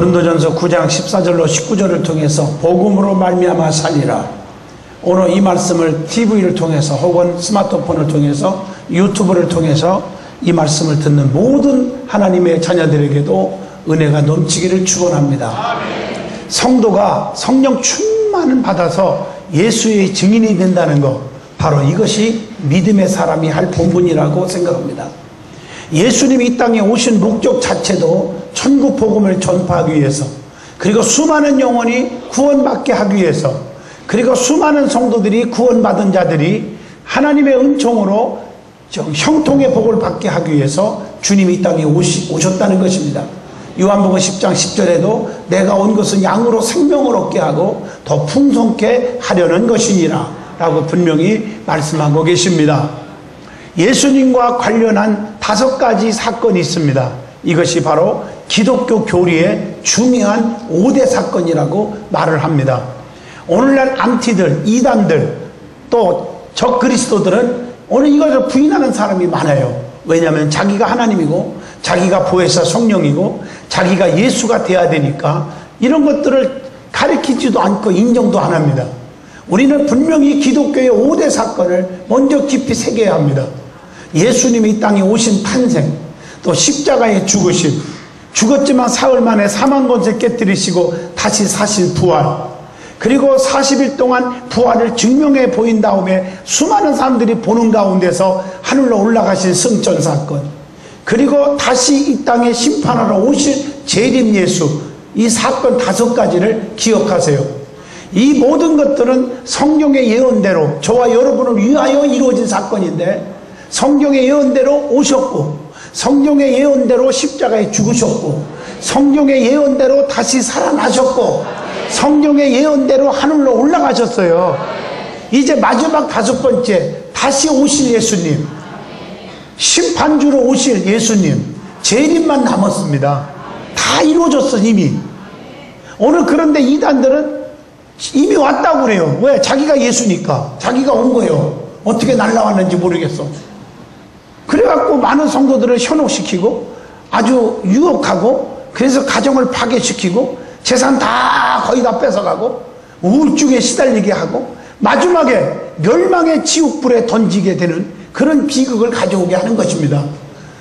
고린도전서 9장 14절로 19절을 통해서 복음으로 말미암아 살리라. 오늘 이 말씀을 TV를 통해서 혹은 스마트폰을 통해서 유튜브를 통해서 이 말씀을 듣는 모든 하나님의 자녀들에게도 은혜가 넘치기를 축원합니다. 성도가 성령 충만을 받아서 예수의 증인이 된다는 것, 바로 이것이 믿음의 사람이 할 본분이라고 생각합니다. 예수님이 이 땅에 오신 목적 자체도 천국 복음을 전파하기 위해서, 그리고 수많은 영혼이 구원받게 하기 위해서, 그리고 수많은 성도들이 구원받은 자들이 하나님의 은총으로 형통의 복을 받게 하기 위해서 주님이 이 땅에 오셨다는 것입니다. 요한복음 10장 10절에도 내가 온 것은 양으로 생명을 얻게 하고 더 풍성케 하려는 것이니라 라고 분명히 말씀하고 계십니다. 예수님과 관련한 5가지 사건이 있습니다. 이것이 바로 기독교 교리의 중요한 5대 사건이라고 말을 합니다. 오늘날 암티들, 이단들, 또 적그리스도들은 오늘 이것을 부인하는 사람이 많아요. 왜냐하면 자기가 하나님이고 자기가 보혜사 성령이고 자기가 예수가 돼야 되니까 이런 것들을 가르치지도 않고 인정도 안 합니다. 우리는 분명히 기독교의 5대 사건을 먼저 깊이 새겨야 합니다. 예수님이 이 땅에 오신 탄생, 또 십자가에 죽으심, 죽었지만 사흘 만에 사망 권세 깨뜨리시고 다시 사실 부활, 그리고 40일 동안 부활을 증명해 보인 다음에 수많은 사람들이 보는 가운데서 하늘로 올라가신 승천 사건, 그리고 다시 이 땅에 심판하러 오실 재림 예수, 이 사건 5가지를 기억하세요. 이 모든 것들은 성경의 예언대로 저와 여러분을 위하여 이루어진 사건인데, 성경의 예언대로 오셨고, 성경의 예언대로 십자가에 죽으셨고, 성경의 예언대로 다시 살아나셨고, 성경의 예언대로 하늘로 올라가셨어요. 이제 마지막 5번째, 다시 오실 예수님, 심판주로 오실 예수님, 재림만 남았습니다. 다 이루어졌어 이미. 오늘 그런데 이단들은 이미 왔다고 그래요. 왜? 자기가 예수니까. 자기가 온 거예요. 어떻게 날라왔는지 모르겠어. 그래갖고 많은 성도들을 현혹시키고 아주 유혹하고, 그래서 가정을 파괴시키고 재산 다 거의 다 뺏어가고 우울증에 시달리게 하고 마지막에 멸망의 지옥불에 던지게 되는 그런 비극을 가져오게 하는 것입니다.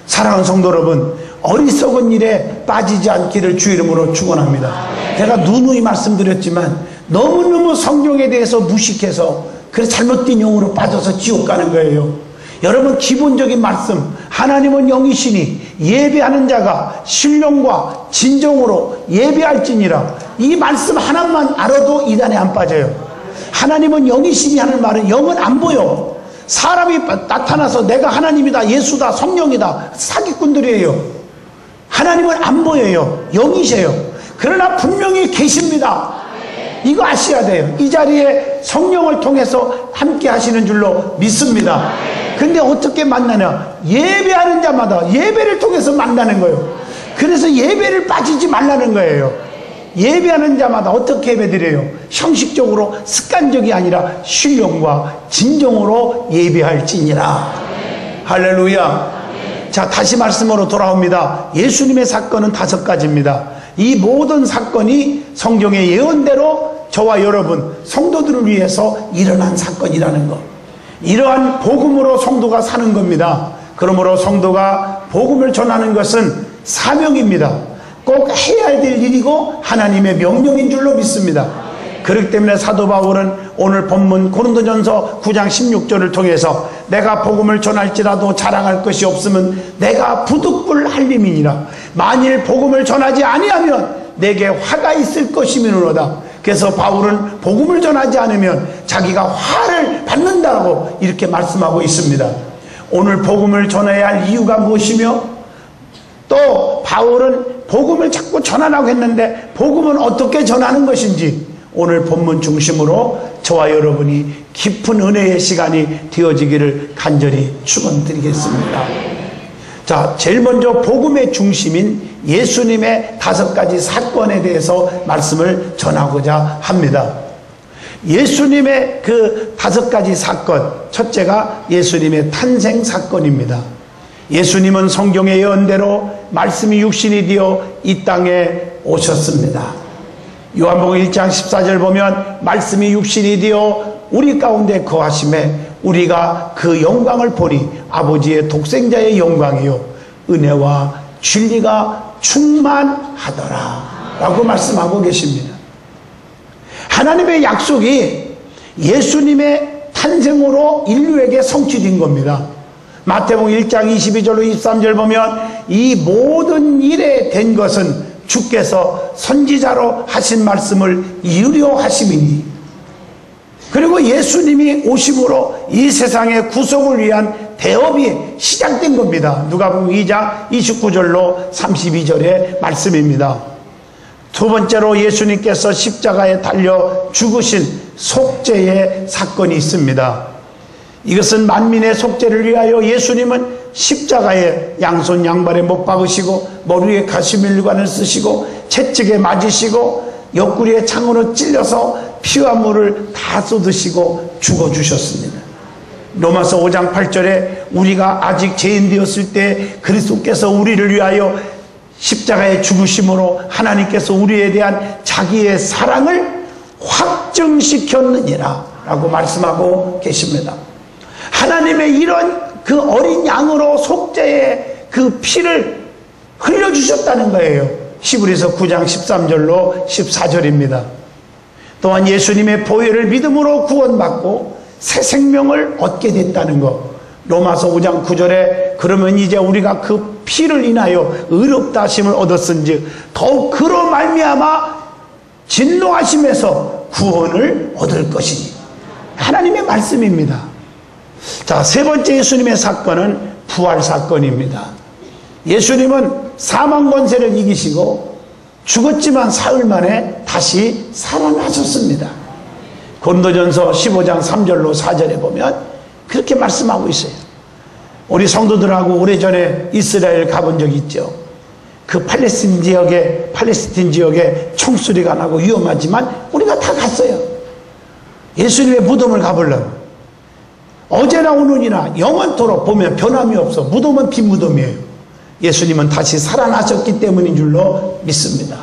사랑하는 성도 여러분, 어리석은 일에 빠지지 않기를 주 이름으로 축원합니다. 제가 누누이 말씀드렸지만 너무너무 성경에 대해서 무식해서 그래서 잘못된 용어로 빠져서 지옥 가는 거예요. 여러분, 기본적인 말씀, 하나님은 영이시니 예배하는 자가 신령과 진정으로 예배할지니라, 이 말씀 하나만 알아도 이단에 안 빠져요. 하나님은 영이시니 하는 말은 영은 안 보여. 사람이 나타나서 내가 하나님이다, 예수다, 성령이다, 사기꾼들이에요. 하나님은 안 보여요. 영이세요. 그러나 분명히 계십니다. 이거 아셔야 돼요. 이 자리에 성령을 통해서 함께 하시는 줄로 믿습니다. 근데 어떻게 만나냐? 예배하는 자마다 예배를 통해서 만나는 거예요. 그래서 예배를 빠지지 말라는 거예요. 예배하는 자마다 어떻게 예배드려요? 형식적으로 습관적이 아니라 신령과 진정으로 예배할지니라. 할렐루야. 자, 다시 말씀으로 돌아옵니다. 예수님의 사건은 5가지입니다. 이 모든 사건이 성경의 예언대로 저와 여러분 성도들을 위해서 일어난 사건이라는 것, 이러한 복음으로 성도가 사는 겁니다. 그러므로 성도가 복음을 전하는 것은 사명입니다. 꼭 해야 될 일이고 하나님의 명령인 줄로 믿습니다. 그렇기 때문에 사도 바울은 오늘 본문 고린도전서 9장 16절을 통해서 내가 복음을 전할지라도 자랑할 것이 없으면 내가 부득불 할림이니라. 만일 복음을 전하지 아니하면 내게 화가 있을 것이므로다. 그래서 바울은 복음을 전하지 않으면 자기가 화를 받는다고 이렇게 말씀하고 있습니다. 오늘 복음을 전해야 할 이유가 무엇이며, 또 바울은 복음을 자꾸 전하라고 했는데 복음은 어떻게 전하는 것인지 오늘 본문 중심으로 저와 여러분이 깊은 은혜의 시간이 되어지기를 간절히 축원드리겠습니다. 자, 제일 먼저 복음의 중심인 예수님의 5가지 사건에 대해서 말씀을 전하고자 합니다. 예수님의 그 5가지 사건, 첫째가 예수님의 탄생 사건입니다. 예수님은 성경의 예언대로 말씀이 육신이 되어 이 땅에 오셨습니다. 요한복음 1장 14절 보면 말씀이 육신이 되어 우리 가운데 거하심에 우리가 그 영광을 보니 아버지의 독생자의 영광이요 은혜와 진리가 충만하더라 라고 말씀하고 계십니다. 하나님의 약속이 예수님의 탄생으로 인류에게 성취된 겁니다. 마태복음 1장 22절로 23절 보면 이 모든 일에 된 것은 주께서 선지자로 하신 말씀을 이루려 하심이니, 그리고 예수님이 오심으로 이 세상의 구속을 위한 대업이 시작된 겁니다. 누가복음 2장 29절로 32절의 말씀입니다. 두 번째로 예수님께서 십자가에 달려 죽으신 속죄의 사건이 있습니다. 이것은 만민의 속죄를 위하여 예수님은 십자가에 양손 양발에 못 박으시고 머리에 가시밀관을 쓰시고 채찍에 맞으시고 옆구리에 창으로 찔려서 피와 물을 다 쏟으시고 죽어주셨습니다. 로마서 5장 8절에 우리가 아직 죄인 되었을 때 그리스도께서 우리를 위하여 십자가에 죽으심으로 하나님께서 우리에 대한 자기의 사랑을 확증시켰느니라 라고 말씀하고 계십니다. 하나님의 이런 그 어린 양으로 속죄의 그 피를 흘려주셨다는 거예요. 히브리서 9장 13절로 14절입니다. 또한 예수님의 보혈을 믿음으로 구원받고 새 생명을 얻게 됐다는 것. 로마서 5장 9절에 그러면 이제 우리가 그 피를 인하여 의롭다 하심을 얻었은즉 더욱 그로 말미암아 진노하심에서 구원을 얻을 것이니. 하나님의 말씀입니다. 자, 세 번째 예수님의 사건은 부활 사건입니다. 예수님은 사망 권세를 이기시고 죽었지만 사흘 만에 다시 살아나셨습니다. 고린도전서 15장 3절로 4절에 보면 그렇게 말씀하고 있어요. 우리 성도들하고 오래전에 이스라엘 가본 적 있죠. 그 팔레스틴 지역에 총소리가 나고 위험하지만 우리가 다 갔어요. 예수님의 무덤을 가보려고. 어제나 오늘이나 영원토록 보면 변함이 없어. 무덤은 빈 무덤이에요. 예수님은 다시 살아나셨기 때문인 줄로 믿습니다.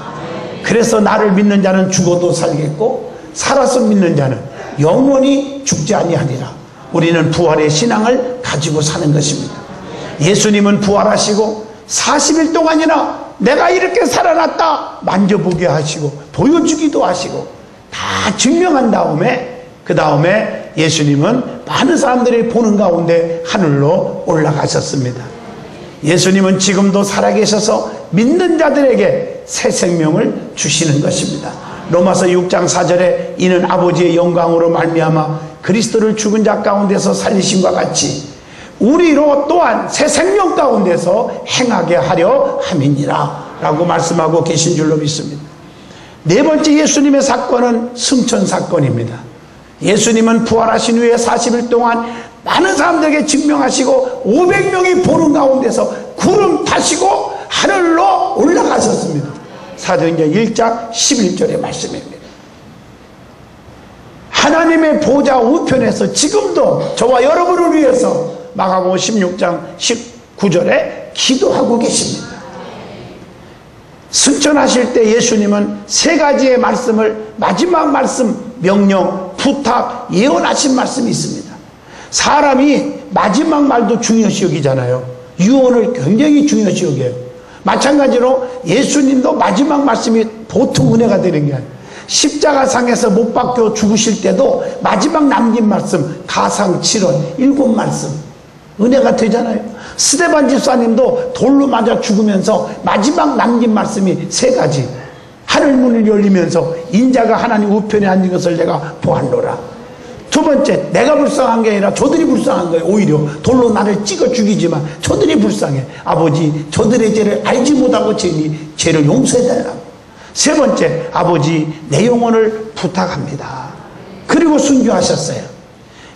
그래서 나를 믿는 자는 죽어도 살겠고 살아서 믿는 자는 영원히 죽지 아니하리라. 우리는 부활의 신앙을 가지고 사는 것입니다. 예수님은 부활하시고 40일 동안이나 내가 이렇게 살아났다 만져보게 하시고 보여주기도 하시고 다 증명한 다음에 그 다음에 예수님은 많은 사람들이 보는 가운데 하늘로 올라가셨습니다. 예수님은 지금도 살아계셔서 믿는 자들에게 새 생명을 주시는 것입니다. 로마서 6장 4절에 이는 아버지의 영광으로 말미암아 그리스도를 죽은 자 가운데서 살리심과 같이 우리로 또한 새 생명 가운데서 행하게 하려 함이니라 라고 말씀하고 계신 줄로 믿습니다. 네 번째 예수님의 사건은 승천 사건입니다. 예수님은 부활하신 후에 40일 동안 많은 사람들에게 증명하시고 500명이 보는 가운데서 구름 타시고 하늘로 올라가셨습니다. 사도행전 1장 11절의 말씀입니다. 하나님의 보좌 우편에서 지금도 저와 여러분을 위해서 마가복음 16장 19절에 기도하고 계십니다. 승천하실 때 예수님은 세 가지의 말씀을, 마지막 말씀, 명령, 부탁, 예언하신 말씀이 있습니다. 사람이 마지막 말도 중요시 여기잖아요. 유언을 굉장히 중요시 여겨요. 마찬가지로 예수님도 마지막 말씀이 보통 은혜가 되는 게 아니에요. 십자가상에서 못 박혀 죽으실 때도 마지막 남긴 말씀, 가상 7원 7말씀 은혜가 되잖아요. 스데반 집사님도 돌로 맞아 죽으면서 마지막 남긴 말씀이 세 가지. 하늘문을 열리면서 인자가 하나님 우편에 앉은 것을 내가 보았노라. 두 번째, 내가 불쌍한 게 아니라 저들이 불쌍한 거예요. 오히려 돌로 나를 찍어 죽이지만 저들이 불쌍해. 아버지, 저들의 죄를 알지 못하고 죄니 죄를 용서해달라고. 세 번째, 아버지 내 영혼을 부탁합니다. 그리고 순교하셨어요.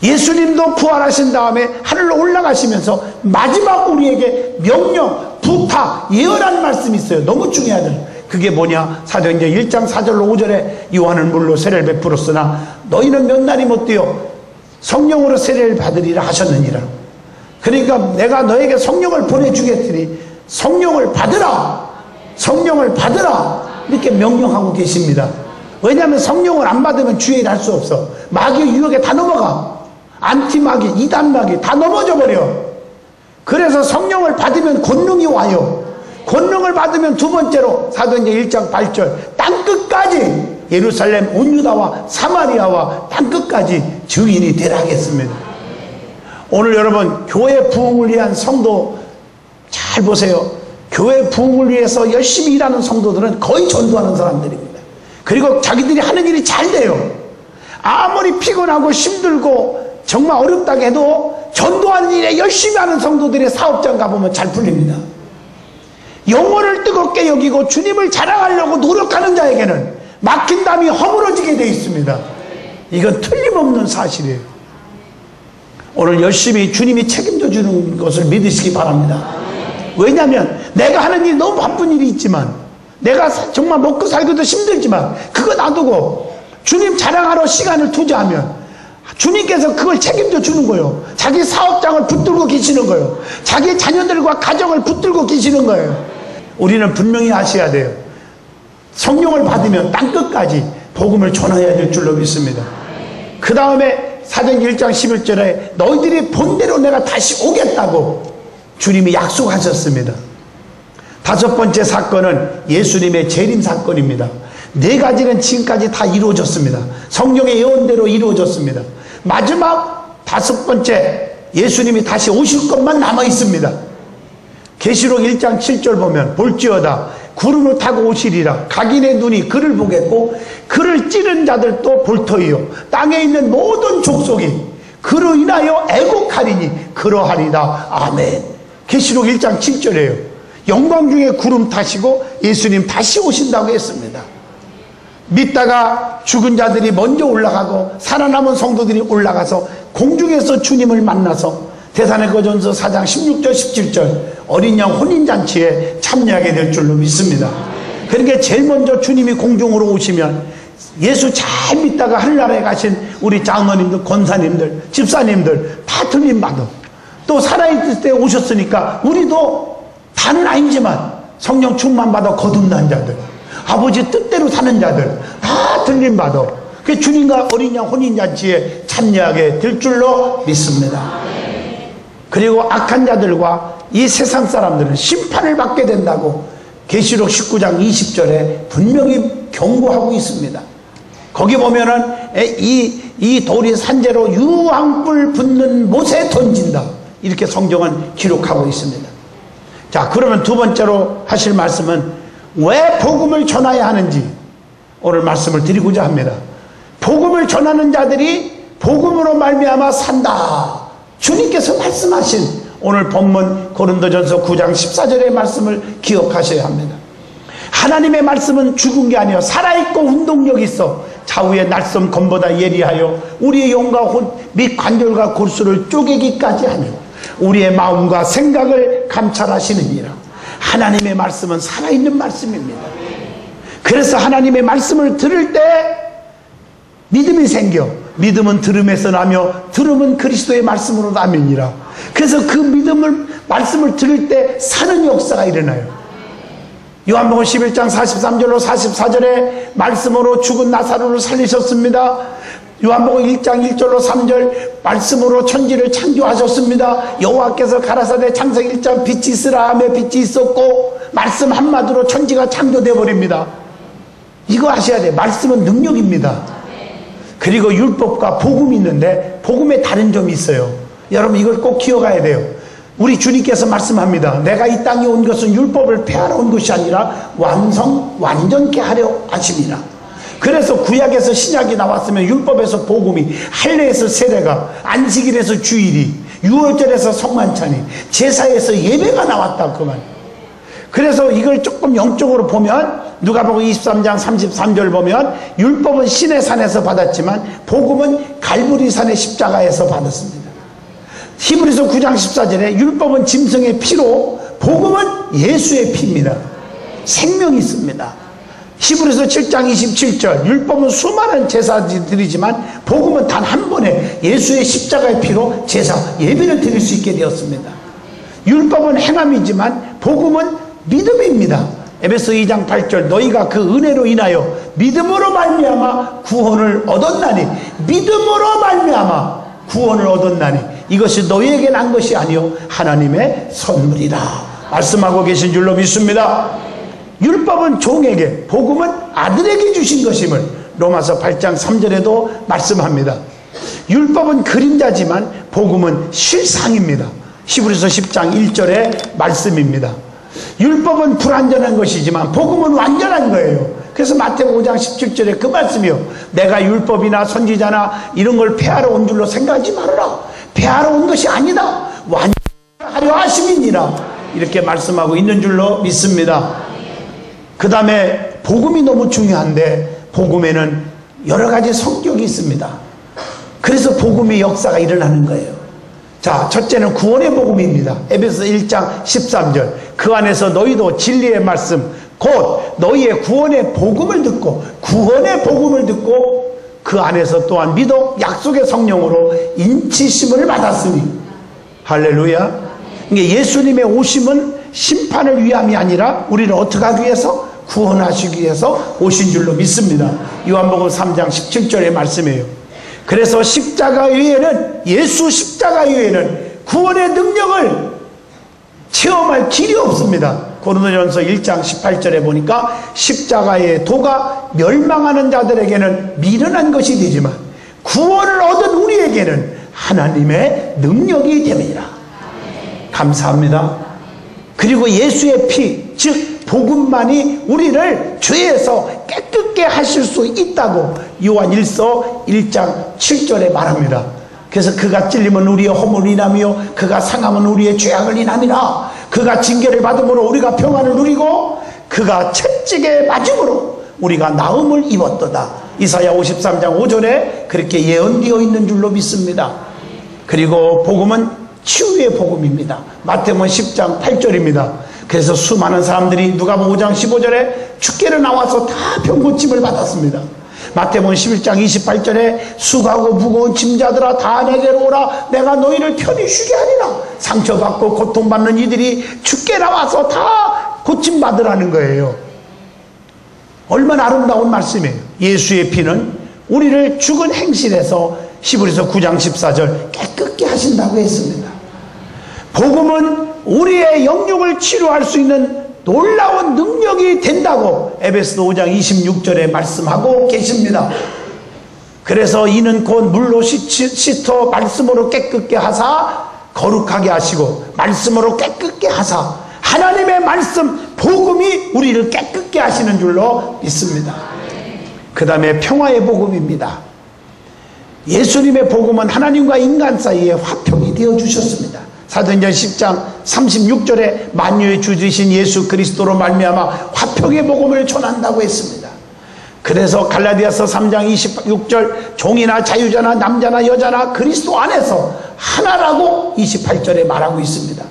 예수님도 부활하신 다음에 하늘로 올라가시면서 마지막 우리에게 명령, 부탁, 예언한 말씀이 있어요. 너무 중요하죠. 그게 뭐냐? 사도행전 1장 4절로 5절에 요한은 물로 세례를 베풀었으나 너희는 몇 날이 못 되어 성령으로 세례를 받으리라 하셨느니라. 그러니까 내가 너에게 성령을 보내주겠으니 성령을 받으라, 성령을 받으라, 이렇게 명령하고 계십니다. 왜냐하면 성령을 안 받으면 주의 일 할 수 없어. 마귀의 유혹에 다 넘어가. 안티마귀, 이단마귀 다 넘어져 버려. 그래서 성령을 받으면 권능이 와요. 권능을 받으면 두 번째로 사도행전 1장 8절 땅끝까지, 예루살렘 온 유다와 사마리아와 땅끝까지 증인이 되라 하겠습니다. 오늘 여러분, 교회 부흥을 위한 성도 잘 보세요. 교회 부흥을 위해서 열심히 일하는 성도들은 거의 전도하는 사람들입니다. 그리고 자기들이 하는 일이 잘 돼요. 아무리 피곤하고 힘들고 정말 어렵다고 해도 전도하는 일에 열심히 하는 성도들의 사업장 가보면 잘 풀립니다. 영혼을 뜨겁게 여기고 주님을 자랑하려고 노력하는 자에게는 막힌 담이 허물어지게 되어 있습니다. 이건 틀림없는 사실이에요. 오늘 열심히 주님이 책임져 주는 것을 믿으시기 바랍니다. 왜냐하면 내가 하는 일이 너무 바쁜 일이 있지만, 내가 정말 먹고 살기도 힘들지만 그거 놔두고 주님 자랑하러 시간을 투자하면 주님께서 그걸 책임져 주는 거예요. 자기 사업장을 붙들고 계시는 거예요. 자기 자녀들과 가정을 붙들고 계시는 거예요. 우리는 분명히 아셔야 돼요. 성령을 받으면 땅끝까지 복음을 전해야 될 줄로 믿습니다. 그 다음에 사도행전 1장 11절에 너희들이 본대로 내가 다시 오겠다고 주님이 약속하셨습니다. 다섯 번째 사건은 예수님의 재림 사건입니다. 네 가지는 지금까지 다 이루어졌습니다. 성령의 예언대로 이루어졌습니다. 마지막 다섯 번째, 예수님이 다시 오실 것만 남아 있습니다. 계시록 1장 7절 보면 볼지어다 구름을 타고 오시리라. 각인의 눈이 그를 보겠고 그를 찌른 자들도 볼 터이요 땅에 있는 모든 족속이 그로 인하여 애곡하리니 그러하리다. 아멘. 계시록 1장 7절이에요. 영광 중에 구름 타시고 예수님 다시 오신다고 했습니다. 믿다가 죽은 자들이 먼저 올라가고 살아남은 성도들이 올라가서 공중에서 주님을 만나서 데살로니가전서 4장 16절 17절 어린 양 혼인잔치에 참여하게 될 줄로 믿습니다. 그러니까 제일 먼저 주님이 공중으로 오시면 예수 잘 믿다가 하늘나라에 가신 우리 장로님들, 권사님들, 집사님들 다 틀림받아. 또 살아있을 때 오셨으니까 우리도 다는 아니지만 성령 충만받아 거듭난 자들, 아버지 뜻대로 사는 자들 다 틀림받아. 그 주님과 어린 양 혼인잔치에 참여하게 될 줄로 믿습니다. 그리고 악한 자들과 이 세상 사람들은 심판을 받게 된다고 계시록 19장 20절에 분명히 경고하고 있습니다. 거기 보면은 이 돌이 산재로 유황불 붙는 못에 던진다, 이렇게 성경은 기록하고 있습니다. 자, 그러면 두 번째로 하실 말씀은 왜 복음을 전해야 하는지 오늘 말씀을 드리고자 합니다. 복음을 전하는 자들이 복음으로 말미암아 산다, 주님께서 말씀하신 오늘 본문 고린도전서 9장 14절의 말씀을 기억하셔야 합니다. 하나님의 말씀은 죽은 게 아니에요. 살아있고 운동력이 있어 좌우의 날쌘 검보다 예리하여 우리의 영과 혼 및 관절과 골수를 쪼개기까지 하며 우리의 마음과 생각을 감찰하시느니라. 하나님의 말씀은 살아있는 말씀입니다. 그래서 하나님의 말씀을 들을 때 믿음이 생겨. 믿음은 들음에서 나며 들음은 그리스도의 말씀으로 나면이라. 그래서 그 말씀을 들을 때 사는 역사가 일어나요. 요한복음 11장 43절로 44절에 말씀으로 죽은 나사로를 살리셨습니다. 요한복음 1장 1절로 3절 말씀으로 천지를 창조하셨습니다. 여호와께서 가라사대 창세기 1장 빛이 있으라 하며 빛이 있었고 말씀 한마디로 천지가 창조되어 버립니다. 이거 아셔야 돼요. 말씀은 능력입니다. 그리고 율법과 복음이 있는데 복음에 다른 점이 있어요. 여러분 이걸 꼭 기억해야 돼요. 우리 주님께서 말씀합니다. 내가 이 땅에 온 것은 율법을 폐하러 온 것이 아니라 완전케 하려 하심이라. 그래서 구약에서 신약이 나왔으면 율법에서 복음이, 할례에서 세례가, 안식일에서 주일이, 유월절에서 성만찬이, 제사에서 예배가 나왔다 그 말. 그래서 이걸 조금 영적으로 보면 누가복음 23장 33절 보면 율법은 신의 산에서 받았지만 복음은 갈보리산의 십자가에서 받았습니다. 히브리서 9장 14절에 율법은 짐승의 피로, 복음은 예수의 피입니다. 생명이 있습니다. 히브리서 7장 27절 율법은 수많은 제사들이지만 복음은 단 한 번에 예수의 십자가의 피로 제사 예배를 드릴 수 있게 되었습니다. 율법은 행함이지만 복음은 믿음입니다. 에베소 2장 8절 너희가 그 은혜로 인하여 믿음으로 말미암아 구원을 얻었나니 믿음으로 말미암아 구원을 얻었나니 이것이 너희에게 난 것이 아니요 하나님의 선물이라 말씀하고 계신 줄로 믿습니다. 율법은 종에게 복음은 아들에게 주신 것임을 로마서 8장 3절에도 말씀합니다. 율법은 그림자지만 복음은 실상입니다. 히브리서 10장 1절의 말씀입니다. 율법은 불완전한 것이지만 복음은 완전한 거예요. 그래서 마태복음 5장 17절에 그 말씀이요 내가 율법이나 선지자나 이런 걸 폐하러 온 줄로 생각하지 말아라. 폐하러 온 것이 아니다. 완전하려 하심이니라 이렇게 말씀하고 있는 줄로 믿습니다. 그 다음에 복음이 너무 중요한데 복음에는 여러 가지 성격이 있습니다. 그래서 복음의 역사가 일어나는 거예요. 자, 첫째는 구원의 복음입니다. 에베소 1장 13절 그 안에서 너희도 진리의 말씀 곧 너희의 구원의 복음을 듣고 구원의 복음을 듣고 그 안에서 또한 믿어 약속의 성령으로 인치심을 받았으니 할렐루야. 예수님의 오심은 심판을 위함이 아니라 우리를 어떻게 하기 위해서? 구원하시기 위해서 오신 줄로 믿습니다. 요한복음 3장 17절의 말씀이에요. 그래서 십자가 위에는 예수 십자가 위에는 구원의 능력을 체험할 길이 없습니다. 고린도전서 1장 18절에 보니까 십자가의 도가 멸망하는 자들에게는 미련한 것이 되지만 구원을 얻은 우리에게는 하나님의 능력이 됨이라. 감사합니다. 그리고 예수의 피, 즉 복음만이 우리를 죄에서 깨끗게 하실 수 있다고 요한 1서 1장 7절에 말합니다. 그래서 그가 찔림은 우리의 허물을 인하며 그가 상함은 우리의 죄악을 인함이라. 그가 징계를 받음으로 우리가 평안을 누리고 그가 채찍에 맞음으로 우리가 나음을 입었도다. 이사야 53장 5절에 그렇게 예언되어 있는 줄로 믿습니다. 그리고 복음은 치유의 복음입니다. 마태복음 10장 8절입니다. 그래서 수많은 사람들이 누가복음 5장 15절에 주께로 나와서 다 병고침을 받았습니다. 마태복음 11장 28절에 수고하고 무거운 짐자들아 다 내게로 오라 내가 너희를 편히 쉬게 하리라. 상처받고 고통받는 이들이 주께 나와서 다 고침받으라는 거예요. 얼마나 아름다운 말씀이에요. 예수의 피는 우리를 죽은 행실에서 히브리서 9장 14절 깨끗게 하신다고 했습니다. 복음은 우리의 영육을 치료할 수 있는 놀라운 능력이 된다고 에베소 5장 26절에 말씀하고 계십니다. 그래서 이는 곧 물로 씻어 말씀으로 깨끗게 하사 거룩하게 하시고 말씀으로 깨끗게 하사 하나님의 말씀 복음이 우리를 깨끗게 하시는 줄로 믿습니다. 그 다음에 평화의 복음입니다. 예수님의 복음은 하나님과 인간 사이에 화평이 되어 주셨습니다. 사도행전 10장 36절에 만유의 주 되신 예수 그리스도로 말미암아 화평의 복음을 전한다고 했습니다. 그래서 갈라디아서 3장 26절 종이나 자유자나 남자나 여자나 그리스도 안에서 하나라고 28절에 말하고 있습니다.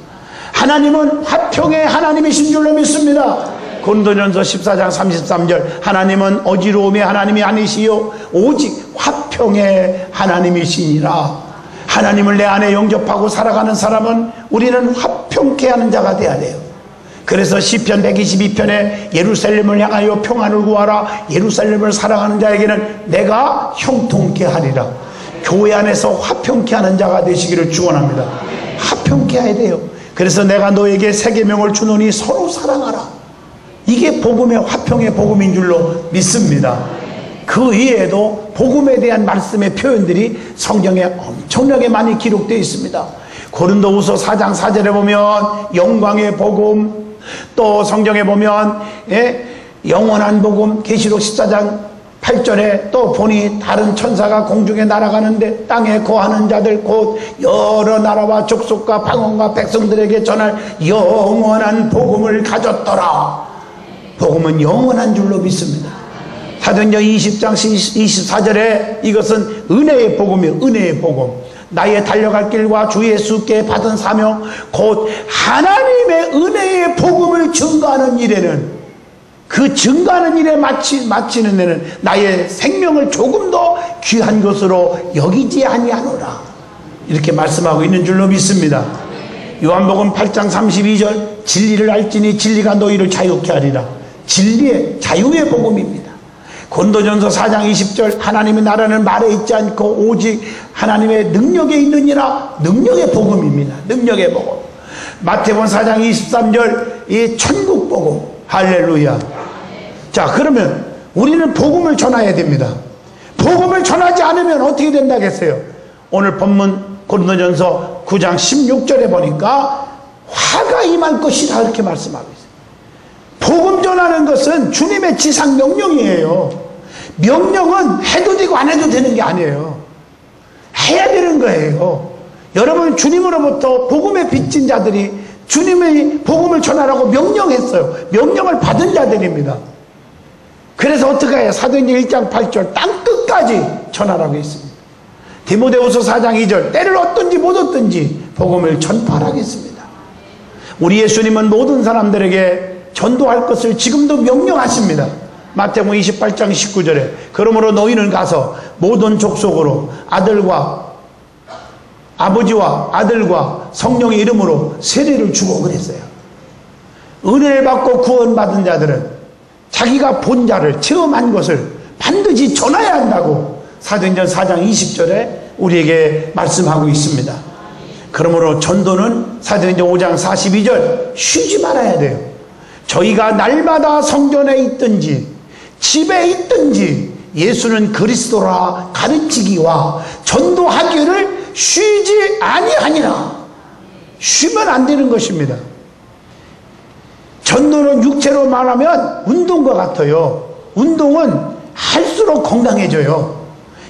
하나님은 화평의 하나님이신 줄로 믿습니다. 고린도전서 14장 33절 하나님은 어지러움의 하나님이 아니시요 오직 화평의 하나님이시니라. 하나님을 내 안에 영접하고 살아가는 사람은 우리는 화평케 하는 자가 되어야 돼요. 그래서 시편 122편에 예루살렘을 향하여 평안을 구하라. 예루살렘을 사랑하는 자에게는 내가 형통케 하리라. 교회 안에서 화평케 하는 자가 되시기를 축원합니다. 화평케 해야 돼요. 그래서 내가 너에게 새 계명을 주노니 서로 사랑하라. 이게 복음의 화평의 복음인 줄로 믿습니다. 그 이외에도 복음에 대한 말씀의 표현들이 성경에 엄청나게 많이 기록되어 있습니다. 고린도후서 4장 4절에 보면 영광의 복음, 또 성경에 보면 영원한 복음, 계시록 14장 8절에 또 보니 다른 천사가 공중에 날아가는데 땅에 거하는 자들 곧 여러 나라와 족속과 방언과 백성들에게 전할 영원한 복음을 가졌더라. 복음은 영원한 줄로 믿습니다. 사도행전 20장 24절에 이것은 은혜의 복음이에요. 은혜의 복음. 나의 달려갈 길과 주 예수께 받은 사명 곧 하나님의 은혜의 복음을 증거하는 일에는 그 증거하는 일에 마치는 데는 나의 생명을 조금 더 귀한 것으로 여기지 아니하노라. 이렇게 말씀하고 있는 줄로 믿습니다. 요한복음 8장 32절 진리를 알지니 진리가 너희를 자유케 하리라. 진리의 자유의 복음입니다. 고린도전서 4장 20절 하나님의 나라는 말에 있지 않고 오직 하나님의 능력에 있느니라. 능력의 복음입니다. 능력의 복음. 마태복음 4장 23절 이 천국 복음. 할렐루야. 자, 그러면 우리는 복음을 전해야 됩니다. 복음을 전하지 않으면 어떻게 된다겠어요? 오늘 본문 고린도전서 9장 16절에 보니까 화가 임할 것이다 이렇게 말씀하고 있어요. 복음 전하는 것은 주님의 지상 명령이에요. 명령은 해도 되고 안 해도 되는 게 아니에요. 해야 되는 거예요. 여러분, 주님으로부터 복음에 빚진 자들이 주님의 복음을 전하라고 명령했어요. 명령을 받은 자들입니다. 그래서 어떻게 해요? 사도행전 1장 8절 땅끝까지 전하라고 했습니다. 디모데후서 4장 2절 때를 얻든지 못 얻든지 복음을 전파하겠습니다. 우리 예수님은 모든 사람들에게 전도할 것을 지금도 명령하십니다. 마태복음 28장 19절에 그러므로 너희는 가서 모든 족속으로 아버지와 아들과 성령의 이름으로 세례를 주고 그랬어요. 은혜를 받고 구원받은 자들은 자기가 본 자를 체험한 것을 반드시 전해야 한다고 사도행전 4장 20절에 우리에게 말씀하고 있습니다. 그러므로 전도는 사도행전 5장 42절 쉬지 말아야 돼요. 저희가 날마다 성전에 있든지 집에 있든지 예수는 그리스도라 가르치기와 전도하기를 쉬지 아니하니라. 쉬면 안 되는 것입니다. 전도는 육체로 말하면 운동과 같아요. 운동은 할수록 건강해져요.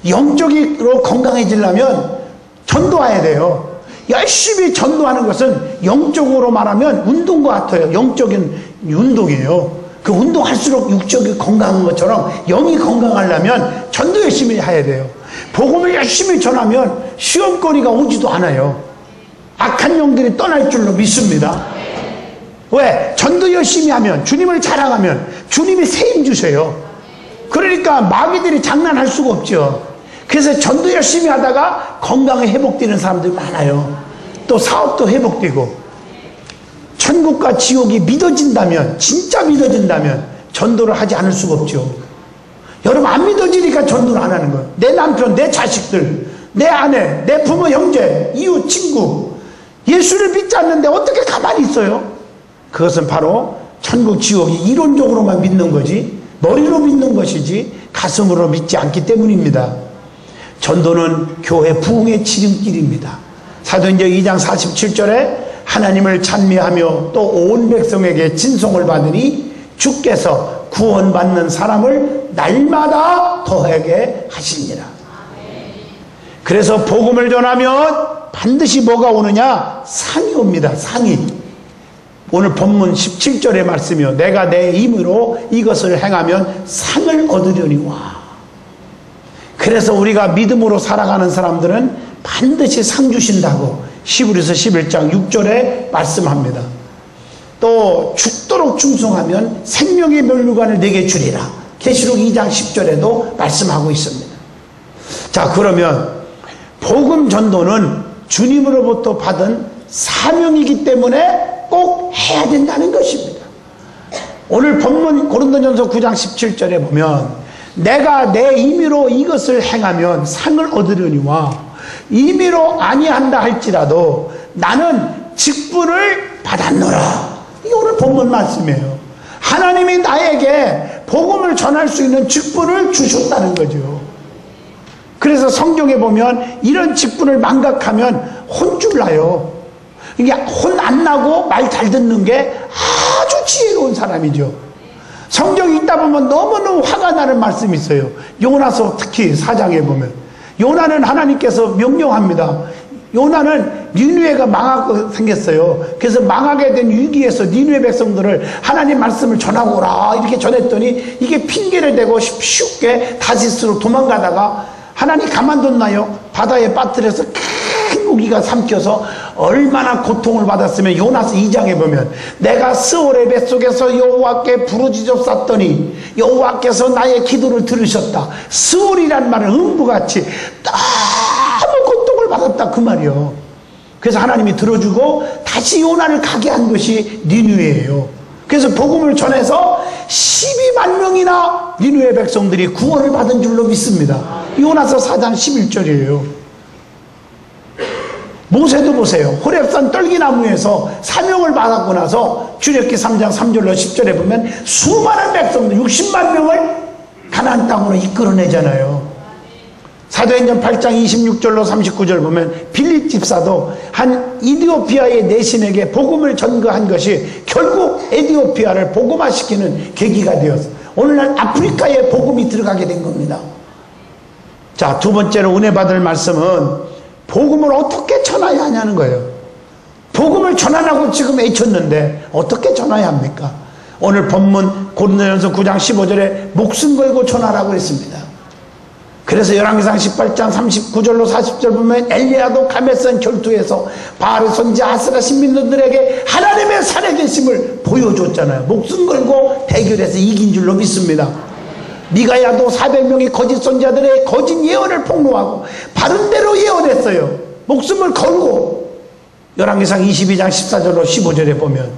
영적으로 건강해지려면 전도해야 돼요. 열심히 전도하는 것은 영적으로 말하면 운동과 같아요. 영적인 운동이에요. 그 운동할수록 육적이 건강한 것처럼 영이 건강하려면 전도 열심히 해야 돼요. 복음을 열심히 전하면 시험거리가 오지도 않아요. 악한 영들이 떠날 줄로 믿습니다. 왜? 전도 열심히 하면, 주님을 자랑하면 주님이 세임 주세요. 그러니까 마귀들이 장난할 수가 없죠. 그래서 전도 열심히 하다가 건강이 회복되는 사람들이 많아요. 또 사업도 회복되고. 천국과 지옥이 믿어진다면, 진짜 믿어진다면 전도를 하지 않을 수가 없죠. 여러분, 안 믿어지니까 전도를 안 하는 거예요. 내 남편, 내 자식들, 내 아내, 내 부모, 형제, 이웃, 친구 예수를 믿지 않는데 어떻게 가만히 있어요? 그것은 바로 천국 지옥이 이론적으로만 믿는 거지 머리로 믿는 것이지 가슴으로 믿지 않기 때문입니다. 전도는 교회 부흥의 지름길입니다. 사도행전 2장 47절에 하나님을 찬미하며 또 온 백성에게 진송을 받으니 주께서 구원받는 사람을 날마다 더하게 하시니라. 그래서 복음을 전하면 반드시 뭐가 오느냐? 상이 옵니다. 상이. 오늘 본문 17절의 말씀이요. 내가 내 힘으로 이것을 행하면 상을 얻으려니와. 그래서 우리가 믿음으로 살아가는 사람들은 반드시 상 주신다고 히브리서 11장 6절에 말씀합니다. 또 죽도록 충성하면 생명의 면류관을 내게 주리라. 계시록 2장 10절에도 말씀하고 있습니다. 자, 그러면 복음 전도는 주님으로부터 받은 사명이기 때문에 꼭 해야 된다는 것입니다. 오늘 본문 고린도전서 9장 17절에 보면 내가 내 임의로 이것을 행하면 상을 얻으려니와 임의로 아니한다 할지라도 나는 직분을 받았노라. 이게 오늘 본문 말씀이에요. 하나님이 나에게 복음을 전할 수 있는 직분을 주셨다는 거죠. 그래서 성경에 보면 이런 직분을 망각하면 혼줄 나요. 이게 혼 안 나고 말 잘 듣는 게 아주 지혜로운 사람이죠. 성경이 있다 보면 너무너무 화가 나는 말씀이 있어요. 요나서 특히 4장에 보면 요나는 하나님께서 명령합니다. 요나는 니느웨가 망하고 생겼어요. 그래서 망하게 된 위기에서 니느웨 백성들을 하나님 말씀을 전하고 오라 이렇게 전했더니 이게 핑계를 대고 쉽게 다시스로 도망가다가 하나님 가만뒀나요? 바다에 빠뜨려서 큰 고기가 삼켜서 얼마나 고통을 받았으면 요나서 2장에 보면 내가 스올의 뱃속에서 여호와께 부르짖었더니 여호와께서 나의 기도를 들으셨다. 스올이란 말은 음부같이 너무 고통을 받았다 그 말이요. 그래서 하나님이 들어주고 다시 요나를 가게 한 것이 니느웨예요. 그래서 복음을 전해서 12만 명이나 니느웨 백성들이 구원을 받은 줄로 믿습니다. 요나서 4장 11절이에요. 모세도 보세요. 호렙산 떨기나무에서 사명을 받았고 나서 출애굽기 3장 3절로 10절에 보면 수많은 백성들 60만 명을 가나안 땅으로 이끌어내잖아요. 사도행전 8장 26절로 39절 보면 빌립 집사도 한 이디오피아의 내신에게 복음을 전거한 것이 결국 에티오피아를 복음화시키는 계기가 되었어요. 오늘날 아프리카에 복음이 들어가게 된 겁니다. 자, 두 번째로 은혜 받을 말씀은 복음을 어떻게 전해야 하냐는 거예요. 복음을 전하라고 지금 애쳤는데 어떻게 전해야 합니까? 오늘 본문 고린도전서 9장 15절에 목숨 걸고 전하라고 했습니다. 그래서 열왕기상 18장 39절로 40절 보면 엘리야도 가메선 결투에서 바알 선지자 아스라 신민들에게 하나님의 살아계심을 보여줬잖아요. 목숨 걸고 대결해서 이긴 줄로 믿습니다. 미가야도 400명의 거짓 선지자들의 거짓 예언을 폭로하고 바른 대로 예언했어요. 목숨을 걸고. 열왕기상 22장 14절로 15절에 보면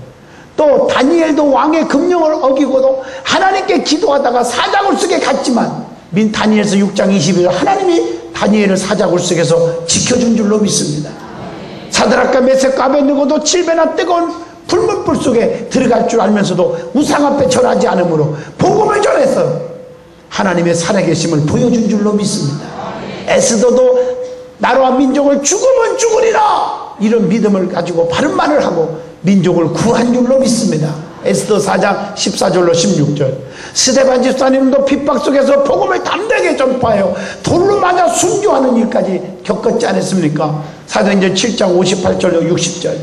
또 다니엘도 왕의 금령을 어기고도 하나님께 기도하다가 사자굴 속에 갔지만 다니엘서 6장 22절 하나님이 다니엘을 사자굴 속에서 지켜준 줄로 믿습니다. 사드락과 메섹과 아벳느고도 7배나 뜨거운 불문불 속에 들어갈 줄 알면서도 우상 앞에 절하지 않으므로 복음을 전했어요. 하나님의 살아계심을 보여준 줄로 믿습니다. 에스더도 나라와 민족을 죽으면 죽으리라 이런 믿음을 가지고 바른 말을 하고 민족을 구한 줄로 믿습니다. 에스더 4장 14절로 16절 스데반 집사님도 핍박 속에서 복음을 담대하게 전파하여 돌로 맞아 순교하는 일까지 겪었지 않았습니까? 사도행전 7장 58절로 60절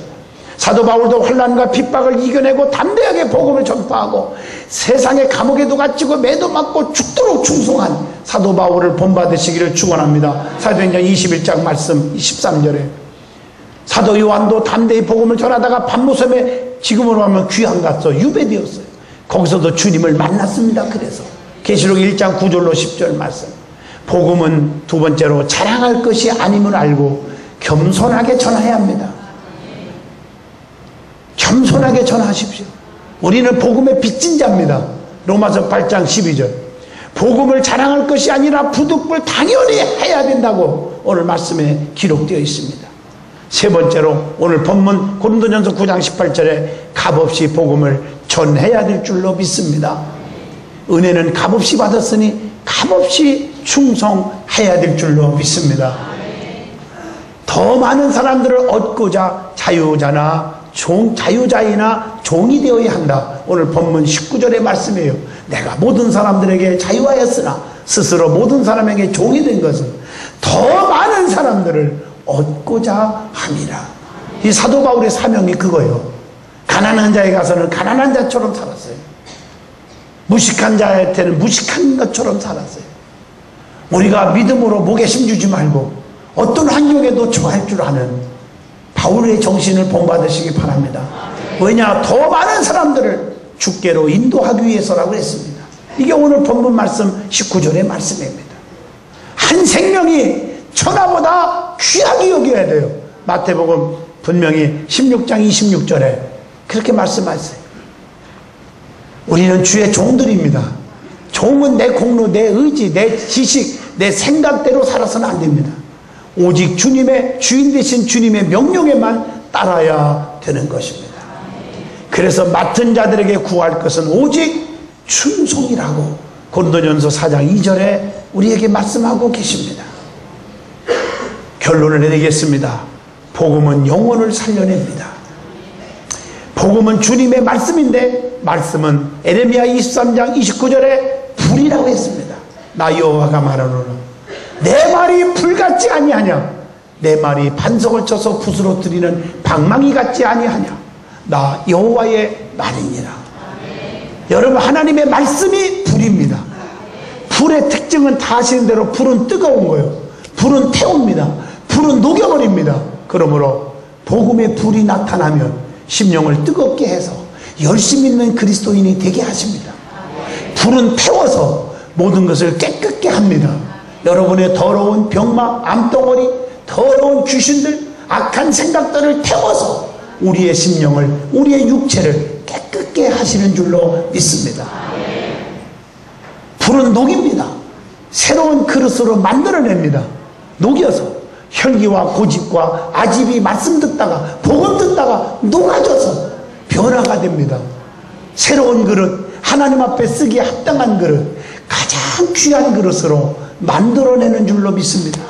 사도 바울도 환난과 핍박을 이겨내고 담대하게 복음을 전파하고 세상의 감옥에도 갇히고 매도 맞고 죽도록 충성한 사도 바울을 본받으시기를 축원합니다. 사도행전 21장 말씀 13절에 사도 요한도 담대히 복음을 전하다가 밤모섬에 지금으로 하면 귀양 갔어 유배되었어요. 거기서도 주님을 만났습니다. 그래서 계시록 1장 9절로 10절 말씀 복음은 두 번째로 자랑할 것이 아님을 알고 겸손하게 전해야 합니다. 겸손하게 전하십시오. 우리는 복음의 빚진 자입니다. 로마서 8장 12절 복음을 자랑할 것이 아니라 부득불 당연히 해야 된다고 오늘 말씀에 기록되어 있습니다. 세 번째로 오늘 본문 고린도전서 9장 18절에 값없이 복음을 전해야 될 줄로 믿습니다. 은혜는 값없이 받았으니 값없이 충성해야 될 줄로 믿습니다. 더 많은 사람들을 얻고자 자유자이나 종이 되어야 한다. 오늘 본문 19절의 말씀이에요. 내가 모든 사람들에게 자유하였으나 스스로 모든 사람에게 종이 된 것은 더 많은 사람들을 얻고자 함이라. 이 사도 바울의 사명이 그거예요. 가난한 자에 가서는 가난한 자처럼 살았어요. 무식한 자한테는 무식한 것처럼 살았어요. 우리가 믿음으로 목에 힘주지 말고 어떤 환경에도 처할 줄 아는 바울의 정신을 본받으시기 바랍니다. 왜냐? 더 많은 사람들을 주께로 인도하기 위해서라고 했습니다. 이게 오늘 본문 말씀 19절의 말씀입니다. 한 생명이 천하보다 귀하게 여겨야 돼요. 마태복음 분명히 16장 26절에 그렇게 말씀하세요. 우리는 주의 종들입니다. 종은 내 공로, 내 의지, 내 지식, 내 생각대로 살아서는 안 됩니다. 오직 주님의 주인 되신 주님의 명령에만 따라야 되는 것입니다. 그래서 맡은 자들에게 구할 것은 오직 충성이라고 고린도전서 4장 2절에 우리에게 말씀하고 계십니다. 결론을 내리겠습니다. 복음은 영혼을 살려냅니다. 복음은 주님의 말씀인데 말씀은 에레미야 23장 29절에 불이라고 했습니다. 나 여호와가 말하노라 내 말이 불같지 아니하냐 내 말이 반석을 쳐서 붓으로 들이는 방망이 같지 아니하냐 나 여호와의 말이니라. 여러분 하나님의 말씀이 불입니다. 불의 특징은 다 아시는 대로 불은 뜨거운 거예요. 불은 태웁니다. 불은 녹여버립니다. 그러므로 복음의 불이 나타나면 심령을 뜨겁게 해서 열심히 있는 그리스도인이 되게 하십니다. 불은 태워서 모든 것을 깨끗게 합니다. 여러분의 더러운 병막, 암덩어리, 더러운 귀신들, 악한 생각들을 태워서 우리의 심령을, 우리의 육체를 깨끗게 하시는 줄로 믿습니다. 불은 녹입니다. 새로운 그릇으로 만들어냅니다. 녹여서 혈기와 고집과 아집이 말씀 듣다가 복음 듣다가 녹아져서 변화가 됩니다. 새로운 그릇, 하나님 앞에 쓰기에 합당한 그릇, 가장 귀한 그릇으로 만들어내는 줄로 믿습니다.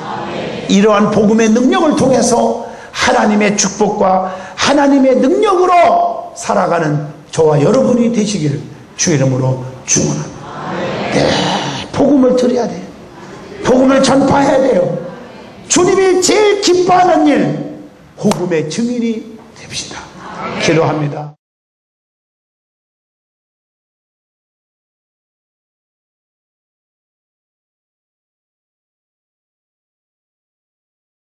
이러한 복음의 능력을 통해서 하나님의 축복과 하나님의 능력으로 살아가는 저와 여러분이 되시기를 주 이름으로 축원합니다. 네, 복음을 드려야 돼요. 복음을 전파해야 돼요. 주님이 제일 기뻐하는 일, 복음의 증인이 됩시다. 기도합니다.